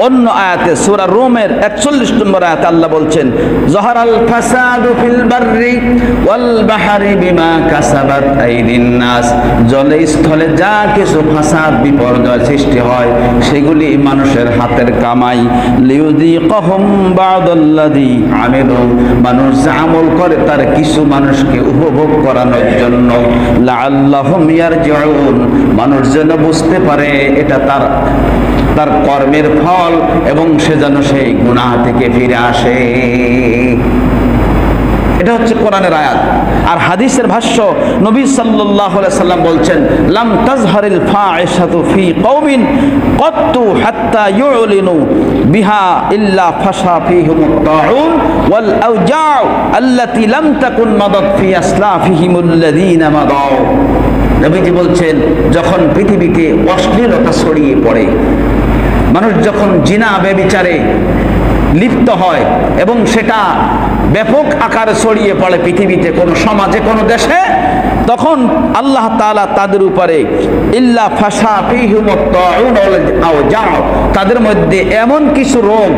অন্য আয়াতে সূরা রুমের 41 নম্বর আয়াতে আল্লাহ বলছেন, যহারাল ফাসাদু ফিল বাররি ওয়াল বাহরি বিমা কাসাবাত আইদিন নাস, জলে স্থলে যা কিছু ফাসাদ বিপর্যয় সৃষ্টি হয় সেগুলি মানুষের হাতের কামাই। লিউযিকাহুম বা'দাল্লাযী আমিলু, মানুষ যা আমল করে তার কিছু মানুষকে উপভোগ করানোর জন্য। লাআল্লাহুম ইয়ারজিউন, মানুষ যেন বুঝতে পারে এটা তার কর্মের ফল এবং সে যেন সেই গুনাহ থেকে ফিরে আসে। এটা হচ্ছে কোরআনের আয়াত। আর হাদিসের ভাষ্য, নবী সাল্লাল্লাহু আলাইহি সাল্লাম বলছেন, লাম তাজহারিল ফাহিশাতু ফি কওমিন ক্বাত্তু হাত্তা ইউলিনু বিহা ইল্লা ফাশা ফীহিমুত তাউন ওয়াল আওজাউ আল্লাতী লাম তাকুন মাদাত ফি আসলাফিহিমুল্লাযীনা মাদাউ। নবীজি বলছেন, যখন পৃথিবীতে অশ্লীলতা ছড়িয়ে পড়ে, মানুষ যখন জিনা ব্যভিচারে লিপ্ত হয় এবং সেটা ব্যাপক আকারে ছড়িয়ে পড়ে পৃথিবীতে, কোনো সমাজে, কোনো দেশে, তখন আল্লাহ তাআলা তাদের উপরে ইল্লা ফাশা ফীহিমুত তাউন ওয়াল আওজাউ, তাদের মধ্যে এমন কিছু রোগ,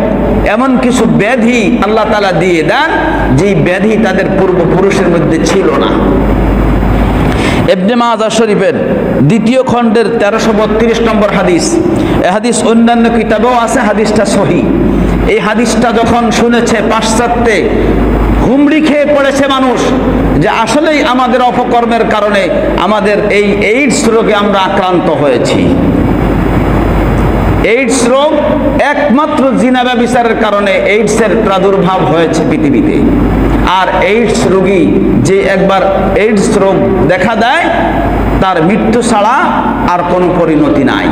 এমন কিছু ব্যাধি আল্লাহ তাআলা দিয়ে দেন যেই ব্যাধি তাদের পূর্বপুরুষের মধ্যে ছিল না। ইবনে মাজাহ শরীফের 2য় খণ্ডের 1332 নম্বর হাদিস, এই হাদিস অন্যান্য কিতাবেও আছে, হাদিসটা সহিহ। এই হাদিসটা যখন শুনেছে পাশ্চাত্যে হুমড়ি খেয়ে পড়েছে মানুষ যে আসলেই আমাদের অপকর্মের কারণে আমাদের এই এইডস রোগে আমরা আক্রান্ত হয়েছি। এইডস রোগ একমাত্র জিনা ব্যভিচারের কারণে এইডসের প্রাদুর্ভাব হয়েছে পৃথিবীতে। আর এইডস রোগী যে একবার এইডস রোগ দেখা দেয় তার মৃত্যু ছাড়া আর কোনো পরিণতি নাই।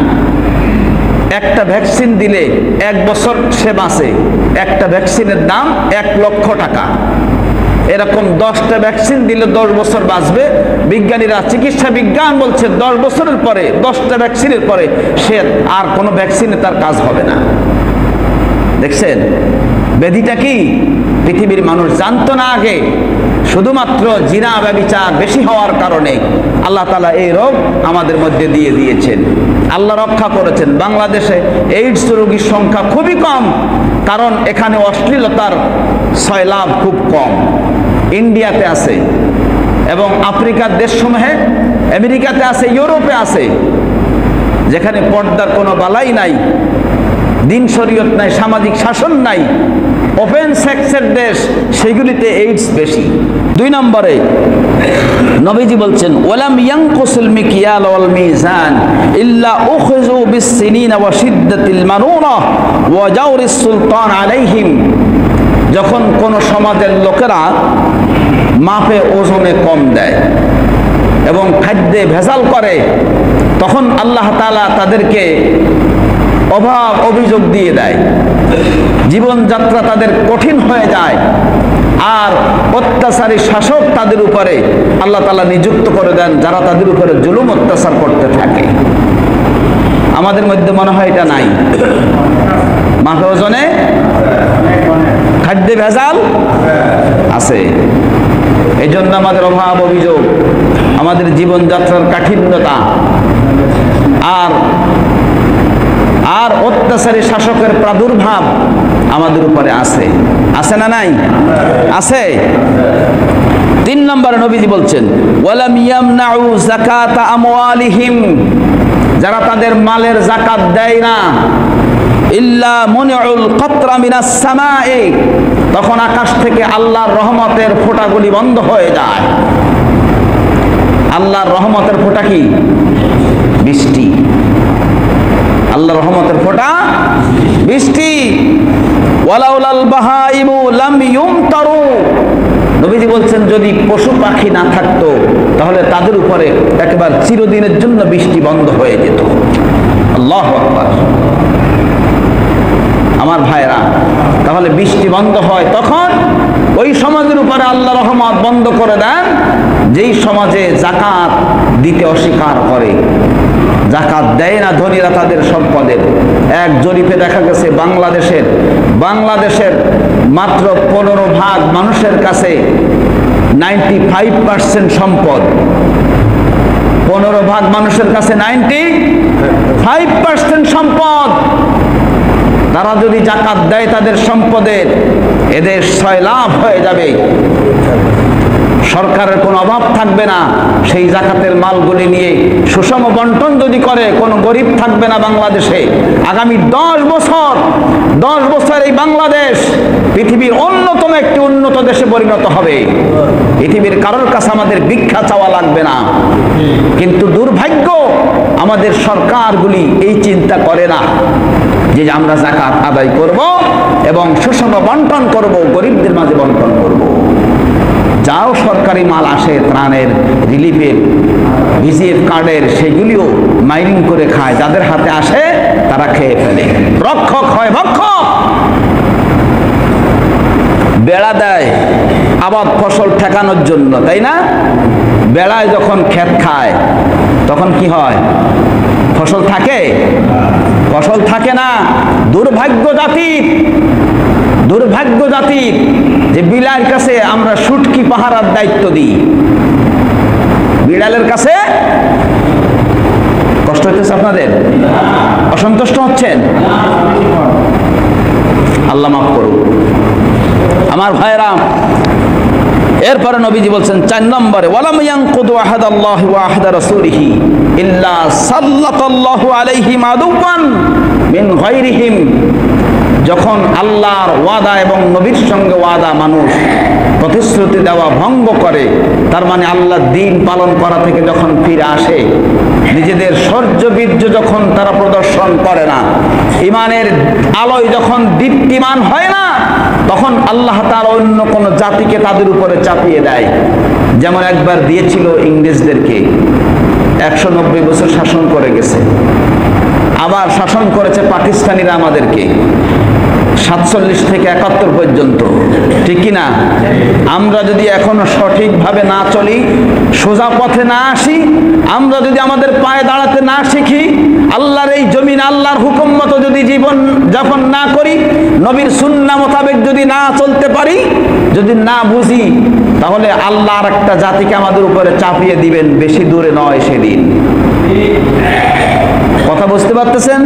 একটা ভ্যাকসিন দিলে 1 বছর সে বাঁচে, একটা ভ্যাকসিনের দাম 1 লক্ষ টাকা। এরকম 10টা ভ্যাকসিন দিলে 10 বছর বাঁচবে। বিজ্ঞানীরা, চিকিৎসা বিজ্ঞান বলছে 10 বছরের পরে, 10টা ভ্যাকসিনের পরে সে আর কোনো ভ্যাকসিনে তার কাজ হবে না। দেখছেন ব্যাধিটা কি? পৃথিবীর মানুষ জানতো না আগে, শুধুমাত্র জিনা ব্যভিচার বেশি হওয়ার কারণে আল্লাহ তাআলা এই রোগ আমাদের মধ্যে দিয়ে দিয়েছেন। আল্লাহ রক্ষা করেছেন। বাংলাদেশে এইডস রোগীর সংখ্যা খুবই কম, কারণ এখানে অশ্লীলতার সয়লাভ খুব কম। ইন্ডিয়াতে আছে এবং আফ্রিকার দেশসমূহে, আমেরিকাতে আছে, ইউরোপে আছে, যেখানে পর্দার কোনো বালাই নাই, দিন শরীয়ত নাই, সামাজিক শাসন নাই, ওপেন সেক্সের দেশ, সেগুলিতে এইডস বেশি। 2 নম্বরে নবীজি বলছেন, ওয়ালাম ইয়ানকুসুল মিকিয়াল ওয়াল মিজান ইল্লা উখিযু বিসসিনিনা ওয়া শিদ্দাতিল মানুনা ওয়া জাওরিস সুলতান আলাইহিম। যখন কোন সমাজের লোকেরা মাপে ওজনে কম দেয় এবং খাদ্যে ভেজাল করে, তখন আল্লাহ তাআলা তাদেরকে অভাব অভিযোগ দিয়ে দেয়, জীবনযাত্রা তাদের কঠিন হয়ে যায়, আর অত্যাচারী শাসক তাদের উপরে আল্লাহ তাআলা নিযুক্ত করে দেন, যারা তাদের উপরে জুলুম অত্যাচার করতে থাকে। আমাদের মধ্যে মনে হয় এটা নাই। মাপে ওজনে খাদ্যে ভেজাল আছে, এই জন্য আমাদের অভাব অভিযোগ, আমাদের জীবনযাত্রার কাঠিন্যতা, আর অত্যাচারী শাসকের প্রাদুর্ভাব আমাদের উপরে আছে। আছে না নাই? আছে। 3 নম্বরে নবীজি বলছেন, ওয়ালাম ইয়ামনাউ যাকাতা আমওয়ালিহিম, যারা তাদের মালের যাকাত দেয় না, ইল্লা মুনিউল কাতরা মিনাস সামাই, তখন আকাশ থেকে আল্লাহর রহমতের ফোঁটাগুলি বন্ধ হয়ে যায়। আল্লাহর রহমতের ফোঁটা কি? বৃষ্টি। আল্লাহর রহমতের ফোঁটা বৃষ্টি। ওয়ালাউলাল বাহাইমু লাম ইউমতারু, নবীজি বলছেন যদি পশু পাখি না থাকতো তাহলে তাদের উপরে একেবারে চিরদিনের জন্য বৃষ্টি বন্ধ হয়ে যেত। আল্লাহু আকবার। আমার ভাইরা, তাহলে বৃষ্টি বন্ধ হয় তখন ওই সমাজের উপরে আল্লাহ রহমত বন্ধ করে দেন যেই সমাজে যাকাত দিতে অস্বীকার করে, যাকাত দেয় না ধনীরা তাদের সম্পদের। এক জরিপে দেখা গেছে বাংলাদেশের মাত্র 15% মানুষের কাছে 95% সম্পদ। 15% মানুষের কাছে 95% সম্পদ। তারা যদি জাকাত দেয় তাদের সম্পদের, এদের সয়লাভ হয়ে যাবে, সরকারের কোনো অভাব থাকবে না। সেই জাকাতের মালগুলি নিয়ে সুষম বন্টন যদি করে, কোনো গরিব থাকবে না বাংলাদেশে। আগামী 10 বছর এই বাংলাদেশ পৃথিবীর অন্যতম একটি উন্নত দেশে পরিণত হবে। পৃথিবীর কারোর কাছে আমাদের ভিক্ষা চাওয়া লাগবে না। কিন্তু দুর্ভাগ্য, আমাদের সরকারগুলি এই চিন্তা করে না যে আমরা জাকাত আদায় করব এবং সুষম বন্টন করব, গরিবদের মাঝে বন্টন করব। যাও সরকারি মাল আসে, ত্রাণের, রিলিফের, ভিজিএফ কার্ডের, সেগুলিও মাইনিং করে খায়। যাদের হাতে আসে তারা খেয়ে ফেলে। রক্ষক হয় ভক্ষক। বেড়া দেয় আবাদ ফসল ঠেকানোর জন্য, তাই না? বেড়ায় যখন ক্ষেত খায় তখন কি হয়? ফসল থাকে? ফসল থাকে না। দুর্ভাগ্য জাতির যে বিড়ালের কাছে আমরা শুটকি পাহারার দায়িত্ব দিই। বিড়ালের কাছে কষ্ট হচ্ছে আপনাদের? অসন্তুষ্ট হচ্ছেন? আল্লাহ মাফ করুন আমার ভাইরা। এরপরে নবীজি বলছেন 4 নম্বরে, ওয়ালাম ইয়ানকুদু আহাদাল্লাহি ওয়া আহাদা রাসূলিহি ইল্লা সাল্লাতাল্লাহু আলাইহিম আদুওয়ান মিন গায়রিহিম। যখন আল্লাহর ওয়াদা এবং নবীর সঙ্গে ওয়াদা মানুষ প্রতিশ্রুতি দেওয়া ভঙ্গ করে, তার মানে আল্লাহর দ্বীন পালন করা থেকে যখন ফিরে আসে, নিজেদের শৌর্য বীর্য যখন তারা প্রদর্শন করে না, ইমানের আলোয় যখন দীপ্তিমান হয় না, তখন আল্লাহ তাআলা অন্য কোন জাতিকে তাদের উপরে চাপিয়ে দেয়। যেমন একবার দিয়েছিল ইংরেজদেরকে, 190 বছর শাসন করে গেছে। আবার শাসন করেছে পাকিস্তানিরা আমাদেরকে 47 থেকে 71 পর্যন্ত, ঠিক কি না? আমরা যদি এখনো সঠিকভাবে না চলি, সোজা পথে না আসি, আমরা যদি আমাদের পায়ে দাঁড়াতে না শিখি, আল্লাহর এই জমিন আল্লাহর হুকুম মতো যদি জীবন যাপন না করি, নবীর সুন্নাহ মোতাবেক যদি না চলতে পারি, যদি না বুঝি, তাহলে আল্লাহ আর একটা জাতিকে আমাদের উপরে চাপিয়ে দিবেন। বেশি দূরে নয় সেদিন। কথা বুঝতে পারতেছেন?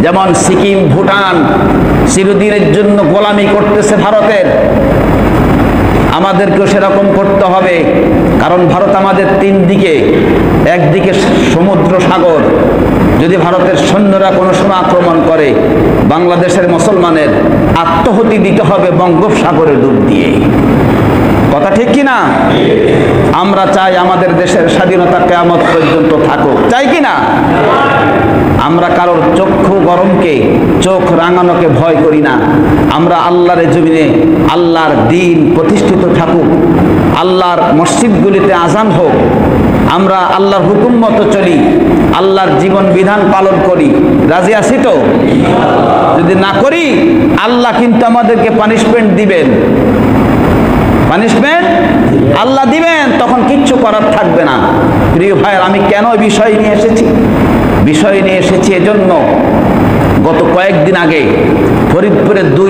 যেমন সিকিম, ভুটান চিরদিনের জন্য গোলামি করতেছে ভারতের, আমাদেরকেও সেরকম করতে হবে। কারণ ভারত আমাদের 3 দিকে, একদিকে সমুদ্র সাগর। যদি ভারতের সৈন্যরা কোনো সময় আক্রমণ করে, বাংলাদেশের মুসলমানের আত্মহতি দিতে হবে বঙ্গোপসাগরে ডুব দিয়ে। কথা ঠিক কি না? আমরা চাই আমাদের দেশের স্বাধীনতা কিয়ামত পর্যন্ত থাকুক, চাই কি না? আমরা কারোর চক্ষু গরমকে, চোখ রাঙানোকে ভয় করি না। আমরা আল্লাহর জমিনে আল্লাহর দ্বীন প্রতিষ্ঠিত থাকুক, আল্লাহর মসজিদগুলিতে আজান হোক, আমরা আল্লাহর হুকুম মতো চলি, আল্লাহর জীবন বিধান পালন করি। রাজি আছি তো? যদি না করি, আল্লাহ কিন্তু আমাদেরকে পানিশমেন্ট দিবেন। পানিশমেন্ট আল্লাহ দিবেন, তখন কিচ্ছু করার থাকবে না। প্রিয় ভাই, আমি কেন বিষয় নিয়ে এসেছি এজন্য, গত কয়েকদিন আগে ফরিদপুরের 2